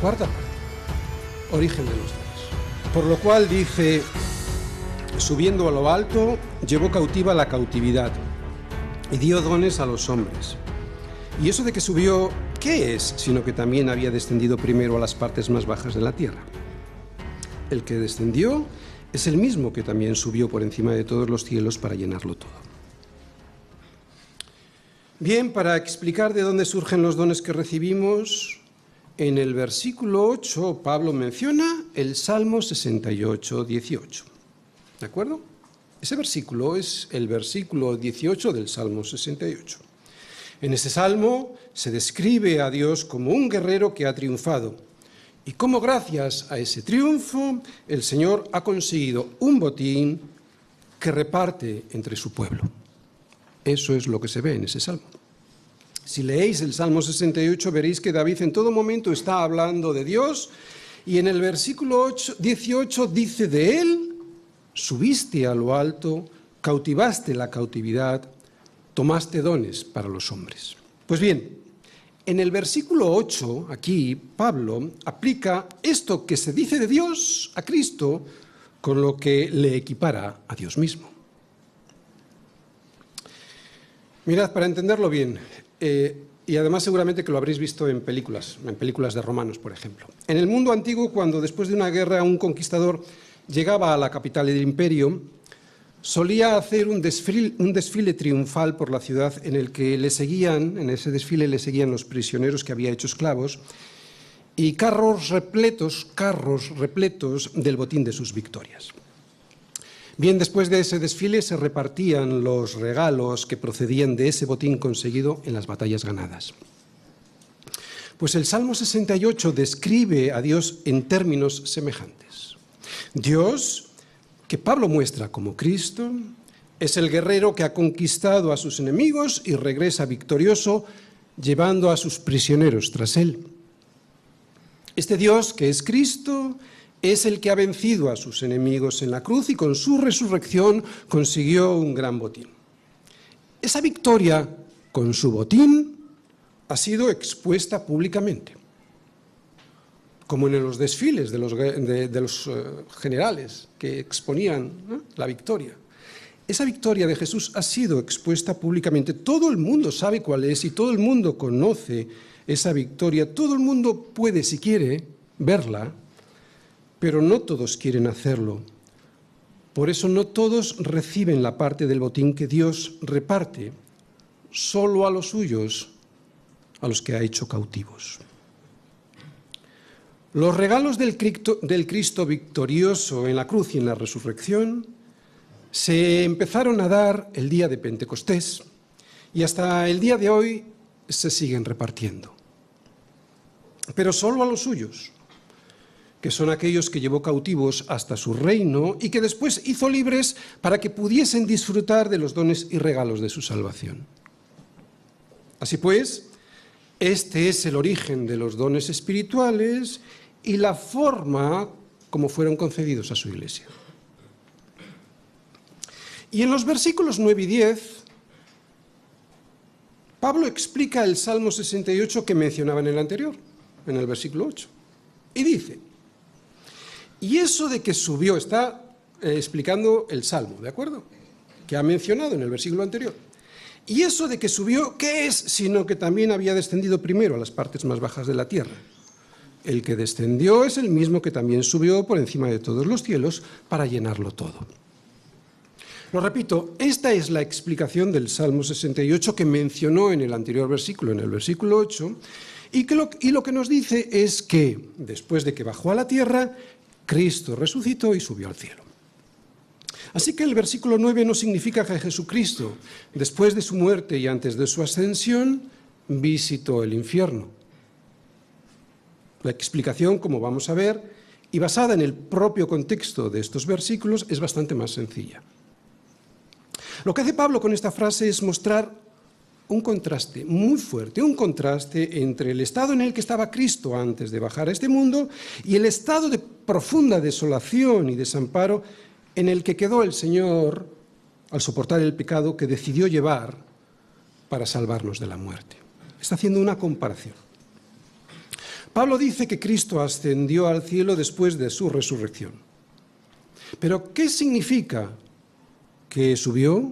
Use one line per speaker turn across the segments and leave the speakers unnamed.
cuarta parte, origen de los dones. Por lo cual dice, subiendo a lo alto, llevó cautiva la cautividad y dio dones a los hombres. Y eso de que subió, ¿qué es? Sino que también había descendido primero a las partes más bajas de la tierra. El que descendió es el mismo que también subió por encima de todos los cielos para llenarlo todo. Bien, para explicar de dónde surgen los dones que recibimos, en el versículo 8 Pablo menciona el Salmo 68, 18. ¿De acuerdo? Ese versículo es el versículo 18 del Salmo 68. En ese salmo se describe a Dios como un guerrero que ha triunfado. Y como gracias a ese triunfo, el Señor ha conseguido un botín que reparte entre su pueblo. Eso es lo que se ve en ese salmo. Si leéis el Salmo 68, veréis que David en todo momento está hablando de Dios, y en el versículo 18 dice de él: subiste a lo alto, cautivaste la cautividad, tomaste dones para los hombres. Pues bien, en el versículo 8, aquí, Pablo aplica esto que se dice de Dios a Cristo con lo que le equipara a Dios mismo. Mirad, para entenderlo bien, y además seguramente que lo habréis visto en películas de romanos, por ejemplo. En el mundo antiguo, cuando después de una guerra un conquistador llegaba a la capital del imperio, solía hacer un desfile triunfal por la ciudad en el que en ese desfile le seguían los prisioneros que había hecho esclavos y carros repletos del botín de sus victorias. Bien, después de ese desfile se repartían los regalos que procedían de ese botín conseguido en las batallas ganadas. Pues el Salmo 68 describe a Dios en términos semejantes. Dios, que Pablo muestra como Cristo, es el guerrero que ha conquistado a sus enemigos y regresa victorioso, llevando a sus prisioneros tras él. Este Dios, que es Cristo, es el que ha vencido a sus enemigos en la cruz y con su resurrección consiguió un gran botín. Esa victoria con su botín ha sido expuesta públicamente, como en los desfiles de los generales que exponían, ¿no?, la victoria. Esa victoria de Jesús ha sido expuesta públicamente. Todo el mundo sabe cuál es y todo el mundo conoce esa victoria. Todo el mundo puede, si quiere, verla, pero no todos quieren hacerlo. Por eso no todos reciben la parte del botín que Dios reparte, solo a los suyos, a los que ha hecho cautivos. Los regalos del Cristo victorioso en la cruz y en la resurrección se empezaron a dar el día de Pentecostés y hasta el día de hoy se siguen repartiendo. Pero solo a los suyos, que son aquellos que llevó cautivos hasta su reino y que después hizo libres para que pudiesen disfrutar de los dones y regalos de su salvación. Así pues, este es el origen de los dones espirituales y la forma como fueron concedidos a su iglesia. Y en los versículos 9 y 10, Pablo explica el Salmo 68 que mencionaba en el anterior, en el versículo 8. Y dice, y eso de que subió, está explicando el Salmo, ¿de acuerdo?, que ha mencionado en el versículo anterior. Y eso de que subió, ¿qué es? Sino que también había descendido primero a las partes más bajas de la tierra. El que descendió es el mismo que también subió por encima de todos los cielos para llenarlo todo. Lo repito, esta es la explicación del Salmo 68 que mencionó en el anterior versículo, en el versículo 8, y lo que nos dice es que, después de que bajó a la tierra, Cristo resucitó y subió al cielo. Así que el versículo 9 no significa que Jesucristo, después de su muerte y antes de su ascensión, visitó el infierno. La explicación, como vamos a ver, y basada en el propio contexto de estos versículos, es bastante más sencilla. Lo que hace Pablo con esta frase es mostrar un contraste muy fuerte, un contraste entre el estado en el que estaba Cristo antes de bajar a este mundo y el estado de profunda desolación y desamparo en el que quedó el Señor al soportar el pecado que decidió llevar para salvarnos de la muerte. Está haciendo una comparación. Pablo dice que Cristo ascendió al cielo después de su resurrección. ¿Pero qué significa que subió?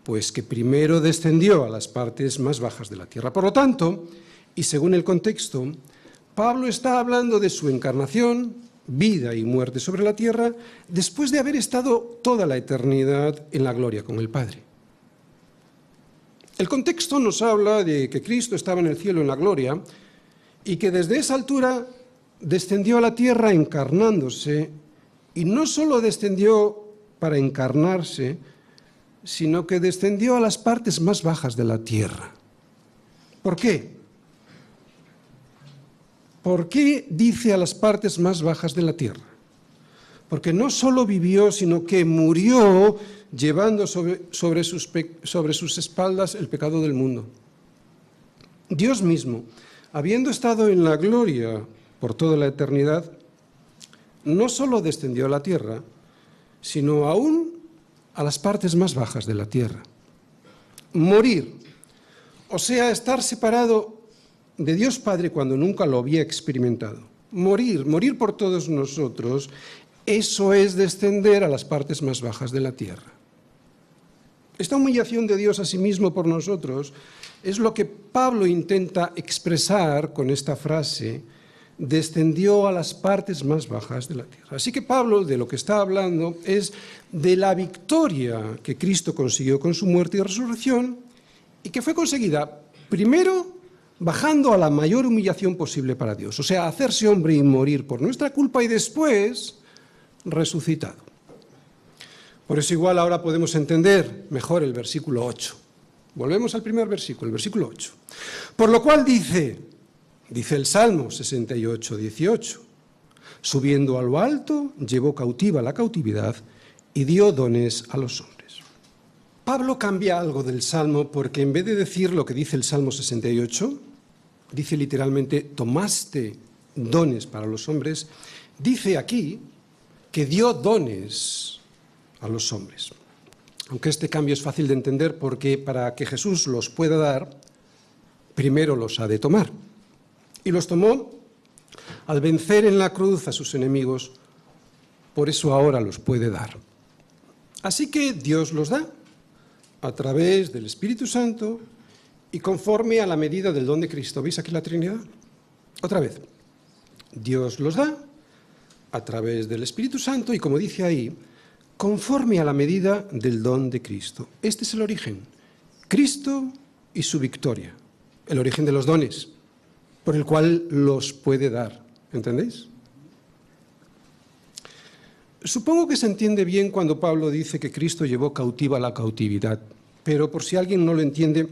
Pues que primero descendió a las partes más bajas de la tierra. Por lo tanto, y según el contexto, Pablo está hablando de su encarnación, vida y muerte sobre la tierra, después de haber estado toda la eternidad en la gloria con el Padre. El contexto nos habla de que Cristo estaba en el cielo en la gloria y que desde esa altura descendió a la tierra encarnándose, y no solo descendió para encarnarse, sino que descendió a las partes más bajas de la tierra. ¿Por qué? ¿Por qué dice a las partes más bajas de la tierra? Porque no solo vivió, sino que murió llevando sobre sus espaldas el pecado del mundo. Dios mismo, habiendo estado en la gloria por toda la eternidad, no solo descendió a la tierra, sino aún a las partes más bajas de la tierra. Morir, o sea, estar separado de Dios Padre cuando nunca lo había experimentado. Morir por todos nosotros, eso es descender a las partes más bajas de la tierra. Esta humillación de Dios a sí mismo por nosotros es lo que Pablo intenta expresar con esta frase: descendió a las partes más bajas de la tierra. Así que Pablo de lo que está hablando es de la victoria que Cristo consiguió con su muerte y resurrección, y que fue conseguida primero bajando a la mayor humillación posible para Dios, o sea, hacerse hombre y morir por nuestra culpa, y después resucitado. Por eso igual ahora podemos entender mejor el versículo 8. Volvemos al primer versículo, el versículo 8. Por lo cual dice el Salmo 68, 18, subiendo a lo alto, llevó cautiva la cautividad y dio dones a los hombres. Pablo cambia algo del Salmo, porque en vez de decir lo que dice el Salmo 68, dice literalmente, tomaste dones para los hombres, dice aquí que dio dones a los hombres. Aunque este cambio es fácil de entender, porque para que Jesús los pueda dar, primero los ha de tomar. Y los tomó al vencer en la cruz a sus enemigos, por eso ahora los puede dar. Así que Dios los da a través del Espíritu Santo y conforme a la medida del don de Cristo. ¿Veis aquí la Trinidad? Otra vez, Dios los da a través del Espíritu Santo y, como dice ahí, conforme a la medida del don de Cristo. Este es el origen, Cristo y su victoria, el origen de los dones, por el cual los puede dar. ¿Entendéis? Supongo que se entiende bien cuando Pablo dice que Cristo llevó cautiva la cautividad, pero por si alguien no lo entiende,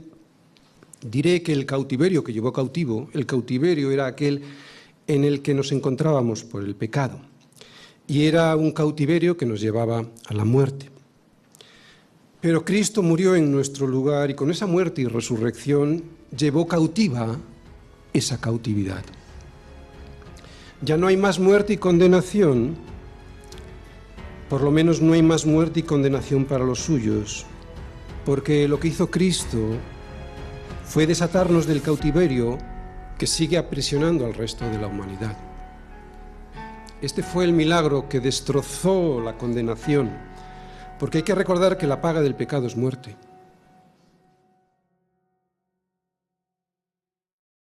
diré que el cautiverio que llevó cautivo, el cautiverio era aquel en el que nos encontrábamos por el pecado, y era un cautiverio que nos llevaba a la muerte. Pero Cristo murió en nuestro lugar y con esa muerte y resurrección llevó cautiva esa cautividad. Ya no hay más muerte y condenación, por lo menos no hay más muerte y condenación para los suyos, porque lo que hizo Cristo fue desatarnos del cautiverio que sigue aprisionando al resto de la humanidad. Este fue el milagro que destrozó la condenación, porque hay que recordar que la paga del pecado es muerte.